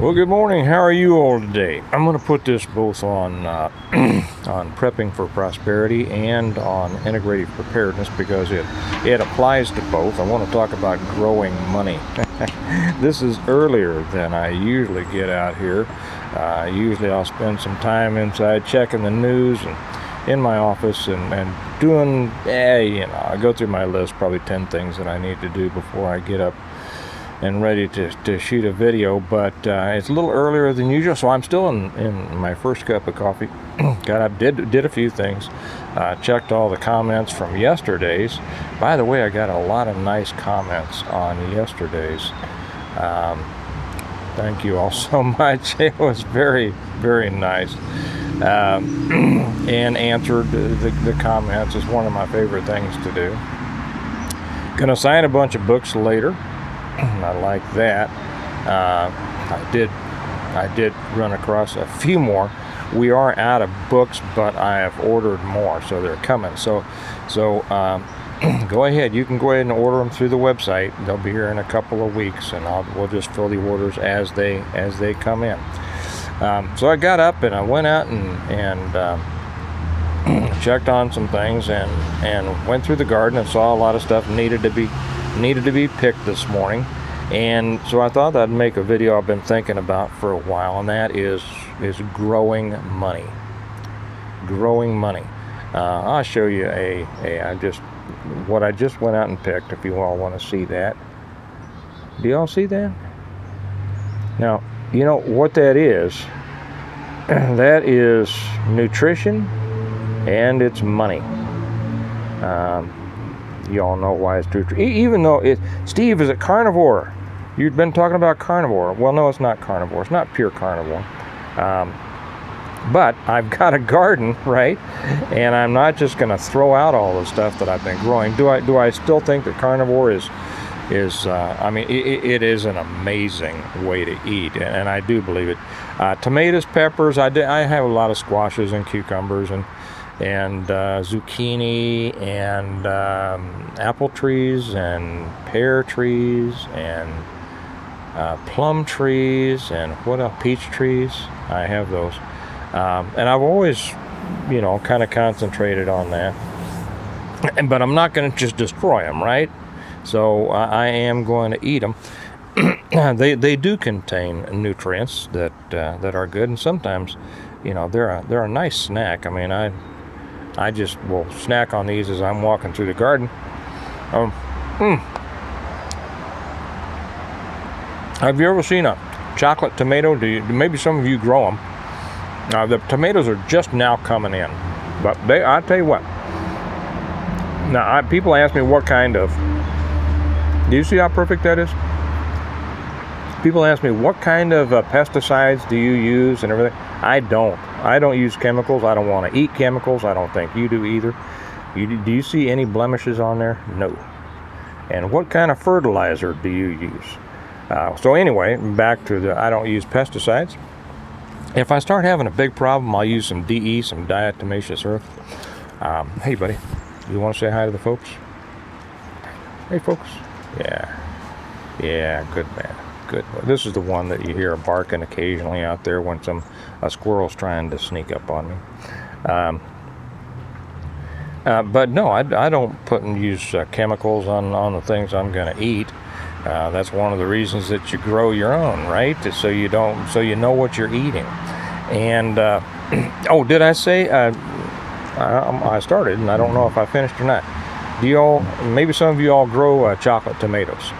Well, good morning. How are you all today? I'm going to put this both on on prepping for prosperity and on integrative preparedness because it applies to both. I want to talk about growing money. This is earlier than I usually get out here. Usually I'll spend some time inside checking the news and in my office and doing, I go through my list, probably 10 things that I need to do before I get up and ready to shoot a video, but it's a little earlier than usual, so I'm still in my first cup of coffee. Got up, did a few things, checked all the comments from yesterday's. By the way, I got a lot of nice comments on yesterday's. Thank you all so much. It was very, very nice. And answered the comments is one of my favorite things to do. Gonna sign a bunch of books later. I like that. I did run across a few more. We are out of books, but I have ordered more, so they're coming. So go ahead. You can go ahead and order them through the website. They'll be here in a couple of weeks, and we'll just fill the orders as they come in. So I got up and I went out and checked on some things and went through the garden and saw a lot of stuff needed to be picked this morning. And so I thought I'd make a video I've been thinking about for a while, and that is growing money. Growing money. I'll show you what I just went out and picked, if you all want to see that. Do y'all see that? Now, you know what that is? That is nutrition and it's money. You all know why it's true. Even though Steve, is it carnivore? You've been talking about carnivore. Well, no, it's not carnivore. It's not pure carnivore. But I've got a garden, right? And I'm not just going to throw out all the stuff that I've been growing. Do I still think that carnivore is it is an amazing way to eat, and I do believe it. Tomatoes, peppers. I have a lot of squashes and cucumbers and zucchini and apple trees and pear trees and plum trees and what else? Peach trees. I have those, and I've always, kind of concentrated on that. But I'm not going to just destroy them, right? So I am going to eat them. They do contain nutrients that are good, and sometimes, they're a nice snack. I mean, I just will snack on these as I'm walking through the garden. Have you ever seen a chocolate tomato? Maybe some of you grow them. The tomatoes are just now coming in, but I'll tell you what. Now, people ask me what kind of. Do you see how perfect that is? People ask me what kind of pesticides do you use and everything. I don't use chemicals. I don't want to eat chemicals. I don't think you do either. Do you see any blemishes on there? No. And what kind of fertilizer do you use? So anyway, back to I don't use pesticides. If I start having a big problem, I'll use some DE, some diatomaceous earth. Hey, buddy, you want to say hi to the folks? Hey, folks. Yeah, good man. Good. This is the one that you hear barking occasionally out there when a squirrel's trying to sneak up on me. But no, I don't use chemicals on the things I'm going to eat. That's one of the reasons that you grow your own, right? So you know what you're eating. And did I say I started, and I don't know if I finished or not. Maybe some of you all grow chocolate tomatoes.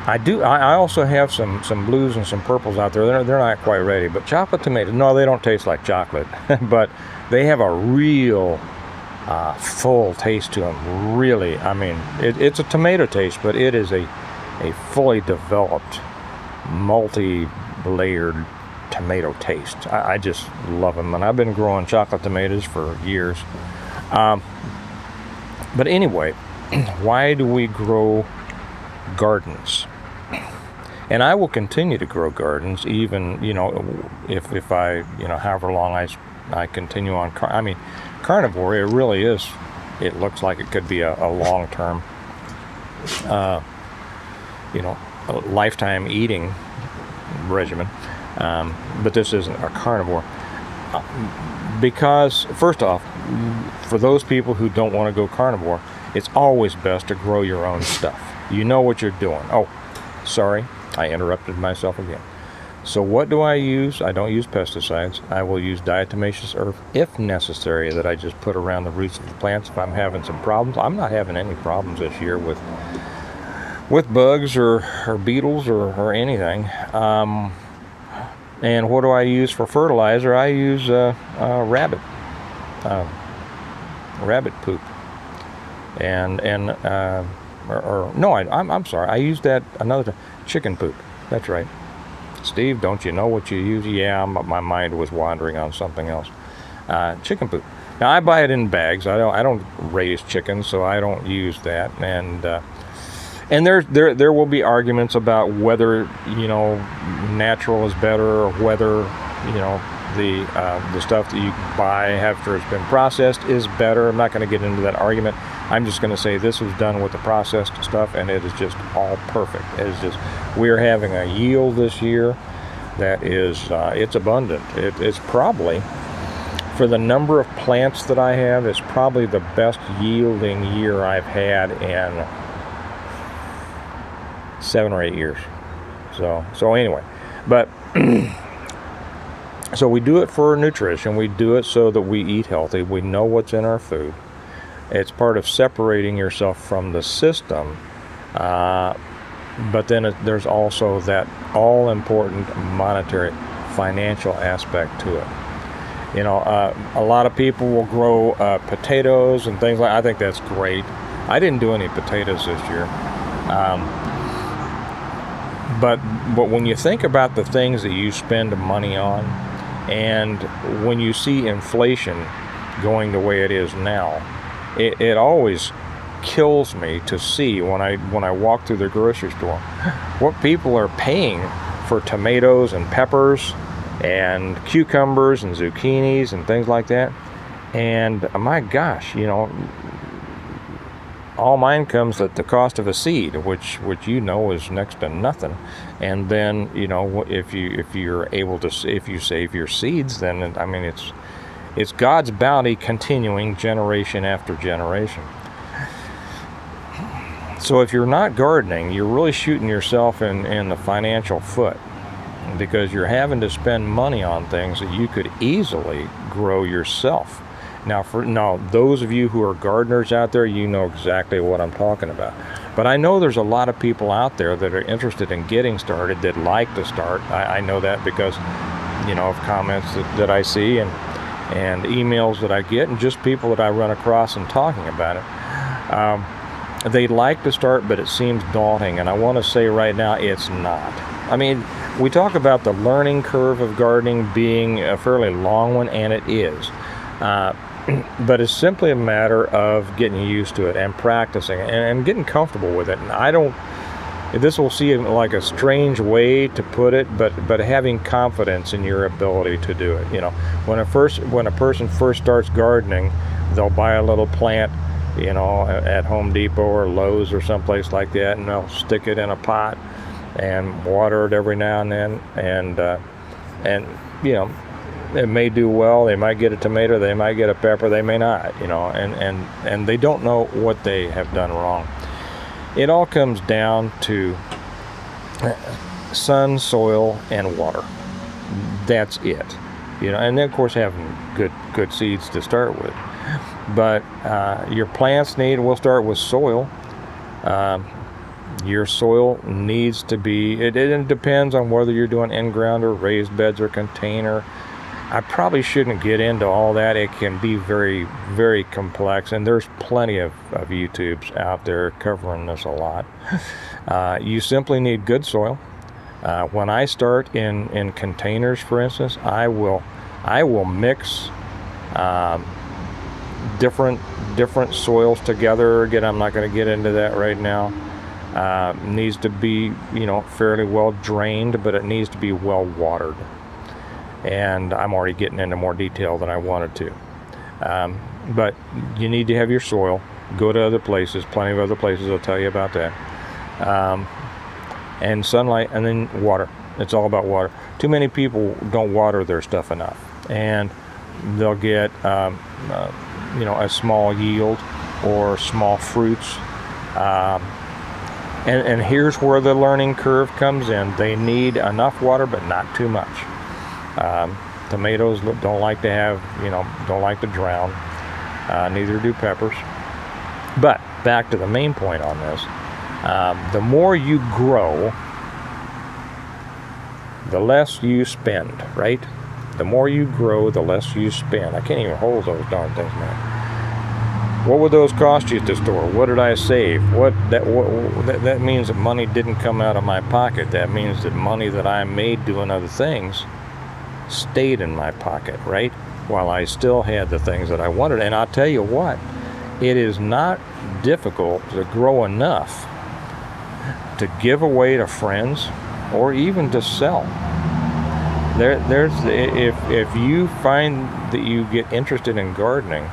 I do. I also have some blues and some purples out there. They're not quite ready, but chocolate tomatoes. No, they don't taste like chocolate, but they have a real full taste to them. Really, I mean, it's a tomato taste, but it is a fully developed, multi-layered tomato taste. I just love them, and I've been growing chocolate tomatoes for years. But anyway, why do we grow gardens? And I will continue to grow gardens, even if I however long I continue on. Carnivore. It really is. It looks like it could be a long term lifetime eating regimen, but this isn't a carnivore. Because, first off, for those people who don't want to go carnivore, it's always best to grow your own stuff. You know what you're doing. Oh, sorry, I interrupted myself again. So what do I use? I don't use pesticides. I will use diatomaceous earth if necessary, that I just put around the roots of the plants if I'm having some problems. I'm not having any problems this year with bugs or beetles or anything. And what do I use for fertilizer? I use rabbit poop, I'm sorry. I use that another time. Chicken poop. That's right. Steve, don't you know what you use? Yeah, my mind was wandering on something else. Chicken poop. Now I buy it in bags. I don't raise chickens, so I don't use that. And there will be arguments about whether natural is better, or whether the stuff that you buy after it's been processed is better. I'm not going to get into that argument. I'm just going to say this was done with the processed stuff, and it is just all perfect. It is just, we're having a yield this year that is it's abundant. It's probably, for the number of plants that I have, it's probably the best yielding year I've had in 7 or 8 years. So anyway, but so we do it for nutrition. We do it so that we eat healthy. We know what's in our food. It's part of separating yourself from the system. But then there's also that all-important monetary, financial aspect to it. A lot of people will grow potatoes and things like. I think that's great. I didn't do any potatoes this year. But when you think about the things that you spend money on, and when you see inflation going the way it is now, it always kills me to see when I walk through the grocery store what people are paying for tomatoes and peppers and cucumbers and zucchinis and things like that. And my gosh, all mine comes at the cost of a seed, which is next to nothing. And then if you save your seeds, then I mean it's God's bounty continuing generation after generation. So if you're not gardening, you're really shooting yourself in the financial foot, because you're having to spend money on things that you could easily grow yourself. Now, those of you who are gardeners out there, you know exactly what I'm talking about. But I know there's a lot of people out there that are interested in getting started, that like to start. I know that because, of comments that I see and emails that I get, and just people that I run across and talking about it. They'd like to start, but it seems daunting. And I want to say right now, it's not. I mean, we talk about the learning curve of gardening being a fairly long one, and it is. But it's simply a matter of getting used to it and practicing and getting comfortable with it. And this will seem like a strange way to put it, but having confidence in your ability to do it. When a person first starts gardening, they'll buy a little plant, at Home Depot or Lowe's or someplace like that, and they'll stick it in a pot and water it every now and then, and it may do well. They might get a tomato, they might get a pepper, they may not, and they don't know what they have done wrong. It all comes down to sun, soil, and water. That's it. And then of course having good seeds to start with. But your plants we'll start with soil. Your soil needs to be, it depends on whether you're doing in-ground or raised beds or container. I probably shouldn't get into all that. It can be very, very complex, and there's plenty of YouTubes out there covering this a lot. You simply need good soil. When I start in containers, for instance, I will mix different soils together. Again, I'm not going to get into that right now. Needs to be fairly well drained, but it needs to be well watered. And I'm already getting into more detail than I wanted to. But you need to have your soil. Go to other places. Plenty of other places will tell you about that. and sunlight, and then water. It's all about water. Too many people don't water their stuff enough, and they'll get a small yield or small fruits. And here's where the learning curve comes in. They need enough water, but not too much. Tomatoes don't like to have, don't like to drown. Neither do peppers. But back to the main point on this. The more you grow, the less you spend, right? The more you grow, the less you spend. I can't even hold those darn things, man. What would those cost you at the store? What did I save? That means that money didn't come out of my pocket. That means that money that I made doing other things stayed in my pocket, right? While I still had the things that I wanted. And I'll tell you what, it is not difficult to grow enough to give away to friends or even to sell. If you find that you get interested in gardening,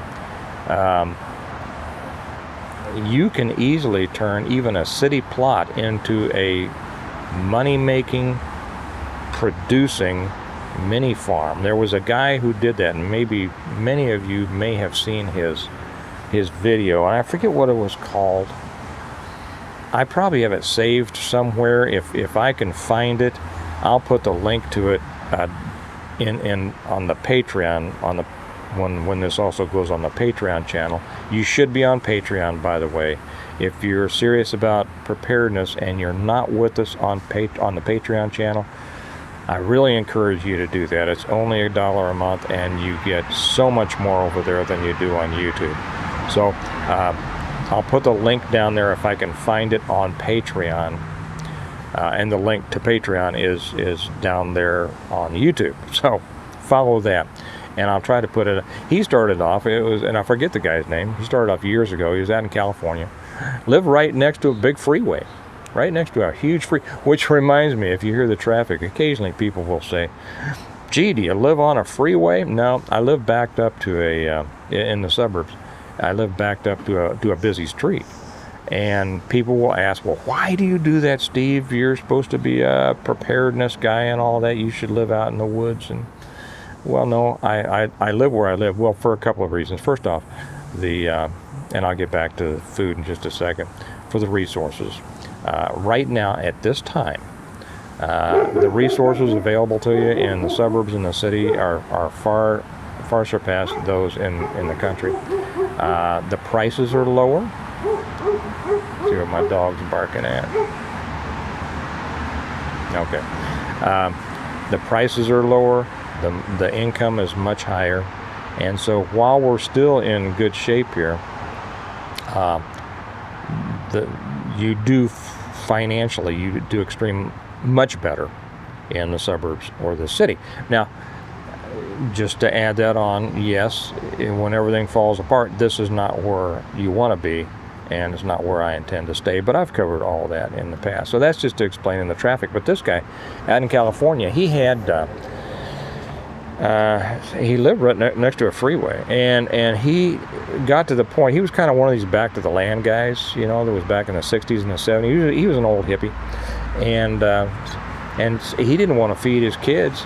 you can easily turn even a city plot into a money-making, producing mini farm. There was a guy who did that, and maybe many of you may have seen his video, and I forget what it was called. I probably have it saved somewhere. If I can find it, I'll put the link to it in on the Patreon when this also goes on the Patreon channel. You should be on Patreon, by the way. If you're serious about preparedness and you're not with us on the Patreon channel, I really encourage you to do that. It's only $1 a month, and you get so much more over there than you do on YouTube. So I'll put the link down there if I can find it on Patreon. And the link to Patreon is down there on YouTube. So follow that. And I'll try to put it. He started off, and I forget the guy's name. He started off years ago. He was out in California. Lived right next to a big freeway. Right next to a huge which reminds me, if you hear the traffic, occasionally people will say, gee, do you live on a freeway? No, I live backed up to in the suburbs. I live backed up to a busy street. And people will ask, well, why do you do that, Steve? You're supposed to be a preparedness guy and all that. You should live out in the woods. And well, no, I live where I live. Well, for a couple of reasons. First off, and I'll get back to food in just a second, for the resources. Right now, at this time, the resources available to you in the suburbs and the city are far surpass those in the country. The prices are lower. See what my dog's barking at. Okay. The prices are lower. The income is much higher. And so while we're still in good shape here, you do financially, you do much better in the suburbs or the city. Now, just to add that on, yes, when everything falls apart, this is not where you want to be, and it's not where I intend to stay, but I've covered all that in the past. So that's just to explain the traffic. But this guy out in California, he had he lived right next to a freeway, and he got to the point, he was kind of one of these back to the land guys, that was back in the 60s and the 70s. He was an old hippie, and he didn't want to feed his kids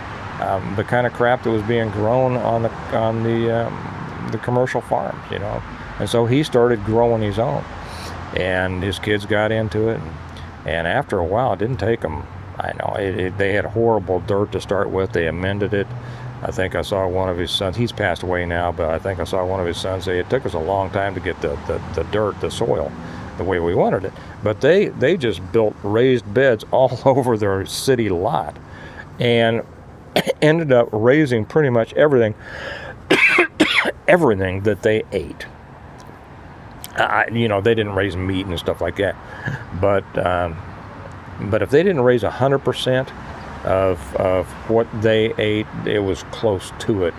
the kind of crap that was being grown on the commercial farms, and so he started growing his own, and his kids got into it, and after a while, it didn't take them. I know they had horrible dirt to start with. They amended it. I think I saw one of his sons, he's passed away now, but I think I saw one of his sons say it took us a long time to get the dirt, the soil, the way we wanted it. But they just built raised beds all over their city lot and ended up raising pretty much everything that they ate. They didn't raise meat and stuff like that. But if they didn't raise 100%, of what they ate, it was close to it,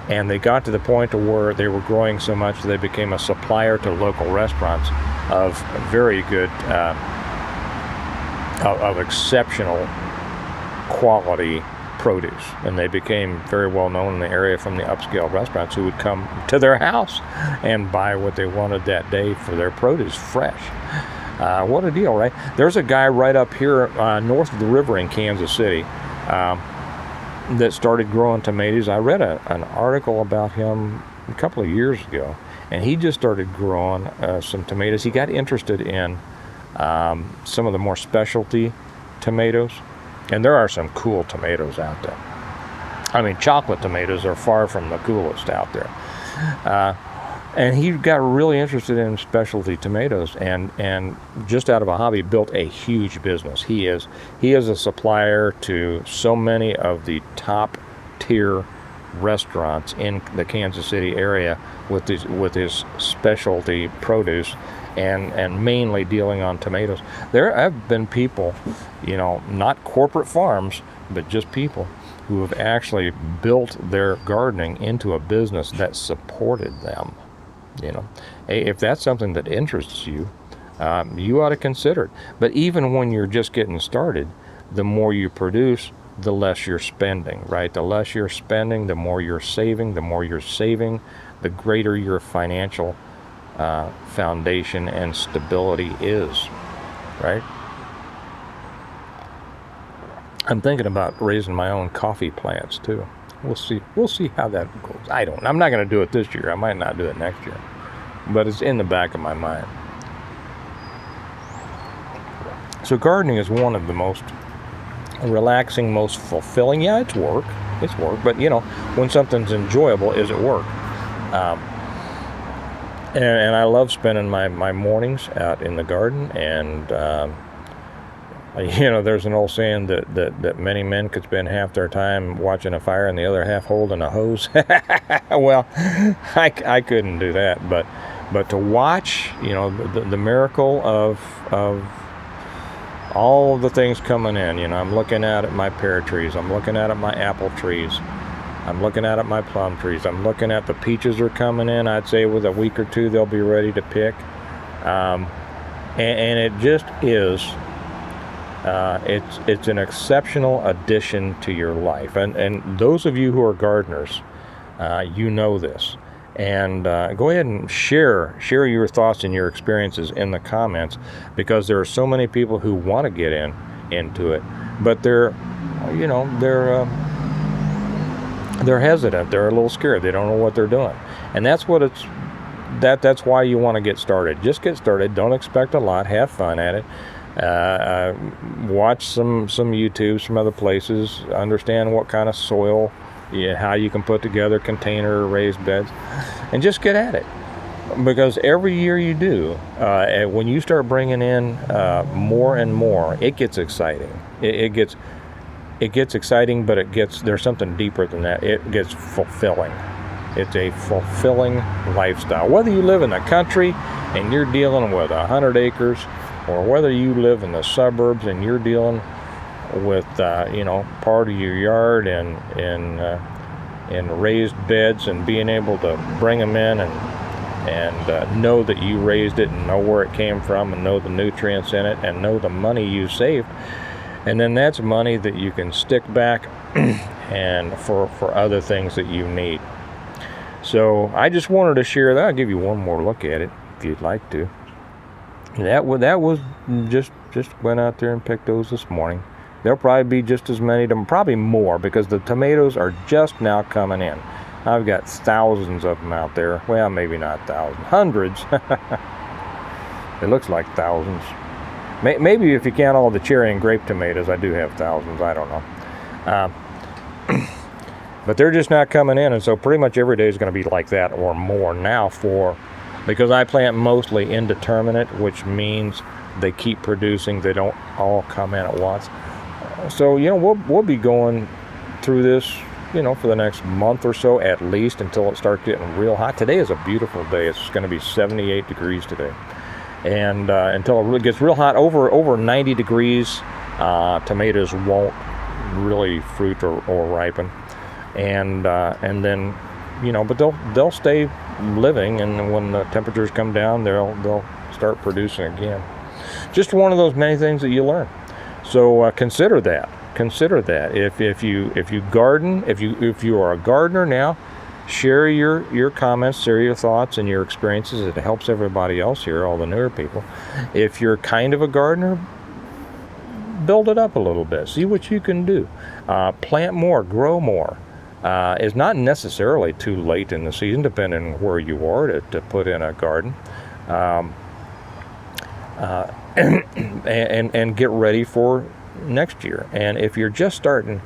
and they got to the point to where they were growing so much that they became a supplier to local restaurants of very good, of exceptional quality produce, and they became very well known in the area from the upscale restaurants who would come to their house and buy what they wanted that day for their produce fresh. What a deal, right? There's a guy right up here north of the river in Kansas City that started growing tomatoes. I read an article about him a couple of years ago, and he just started growing some tomatoes. He got interested in some of the more specialty tomatoes, and there are some cool tomatoes out there. I mean, chocolate tomatoes are far from the coolest out there. And he got really interested in specialty tomatoes, and just out of a hobby built a huge business. He is a supplier to so many of the top tier restaurants in the Kansas City area with his specialty produce, and mainly dealing on tomatoes. There have been people, not corporate farms, but just people who have actually built their gardening into a business that supported them. Hey, if that's something that interests you, you ought to consider it. But even when you're just getting started, the more you produce, the less you're spending, right? The less you're spending, the more you're saving. The more you're saving, the greater your financial foundation and stability is, right? I'm thinking about raising my own coffee plants too. We'll see how that goes. I'm not going to do it this year. I might not do it next year, but it's in the back of my mind. So gardening is one of the most relaxing, most fulfilling. Yeah, it's work, but when something's enjoyable, is it work? And I love spending my mornings out in the garden, and there's an old saying that many men could spend half their time watching a fire and the other half holding a hose. Well, I couldn't do that, but to watch, the miracle of all of the things coming in. I'm looking at my pear trees, I'm looking at my apple trees, I'm looking at my plum trees, I'm looking at the peaches are coming in. I'd say with a week or two they'll be ready to pick, and it just is. It's an exceptional addition to your life, and those of you who are gardeners, know this. And go ahead and share your thoughts and your experiences in the comments, because there are so many people who want to get into it, but they're hesitant. They're a little scared. They don't know what they're doing, and that's that's why you want to get started. Just get started. Don't expect a lot. Have fun at it. Watch some YouTube, some other places, understand what kind of soil, how you can put together container raised beds, and just get at it. Because every year you do, when you start bringing in more and more, it gets exciting. It gets exciting, but there's something deeper than that. It gets fulfilling. It's a fulfilling lifestyle. Whether you live in the country and you're dealing with 100 acres, or whether you live in the suburbs and you're dealing with part of your yard and raised beds, and being able to bring them in and know that you raised it, and know where it came from, and know the nutrients in it, and know the money you saved, and then that's money that you can stick back and for other things that you need. So I just wanted to share that. I'll give you one more look at it if you'd like to. That was just went out there and picked those this morning. There'll probably be just as many of them, probably more, because the tomatoes are just now coming in. I've got thousands of them out there. Well, maybe not thousands, hundreds. It looks like thousands. Maybe if you count all the cherry and grape tomatoes, I do have thousands. I don't know. But they're just not coming in, and so pretty much every day is going to be like that or more now, because I plant mostly indeterminate, which means they keep producing. They don't all come in at once. So we'll be going through this for the next month or so at least, until it starts getting real hot. Today is a beautiful day. It's going to be 78 degrees today, and until it gets real hot, over 90 degrees, tomatoes won't really fruit or ripen, and then but they'll stay living, and when the temperatures come down, they'll start producing again. Just one of those many things that you learn. So consider that. If you garden, if you are a gardener now, share your comments, share your thoughts and your experiences. It helps everybody else here, all the newer people. If you're kind of a gardener, build it up a little bit. See what you can do. Plant more, grow more. It's not necessarily too late in the season, depending on where you are, to put in a garden. And get ready for next year. And if you're just starting,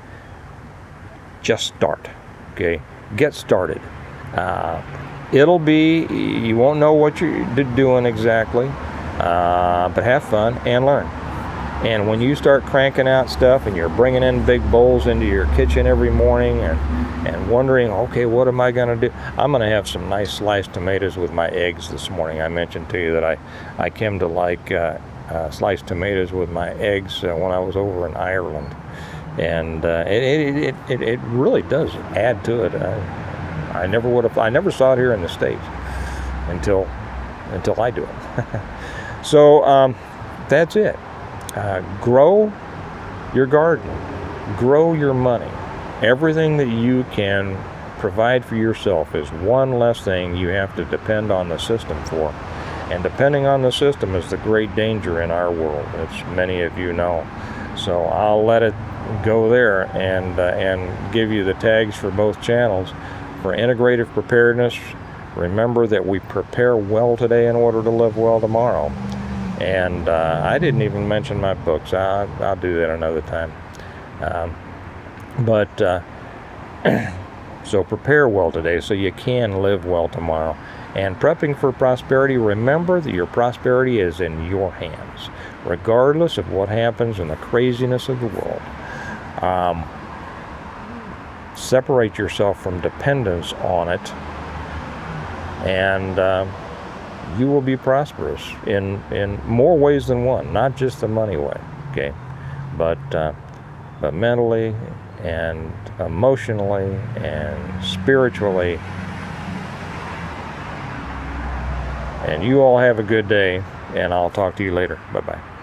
just start. Okay, get started. You won't know what you're doing exactly, but have fun and learn. And when you start cranking out stuff and you're bringing in big bowls into your kitchen every morning and wondering, okay, what am I going to do? I'm going to have some nice sliced tomatoes with my eggs this morning. I mentioned to you that I came to like sliced tomatoes with my eggs when I was over in Ireland. And it really does add to it. I never saw it here in the States until I do it. So that's it. Grow your garden, grow your money. Everything that you can provide for yourself is one less thing you have to depend on the system for. And depending on the system is the great danger in our world, as many of you know. So I'll let it go there and give you the tags for both channels. For integrative preparedness, remember that we prepare well today in order to live well tomorrow. And I didn't even mention my books. I'll do that another time. So prepare well today so you can live well tomorrow. And prepping for prosperity, remember that your prosperity is in your hands, regardless of what happens in the craziness of the world. Separate yourself from dependence on it, and you will be prosperous in more ways than one, not just the money way, okay? But mentally and emotionally and spiritually. And you all have a good day, and I'll talk to you later. Bye-bye.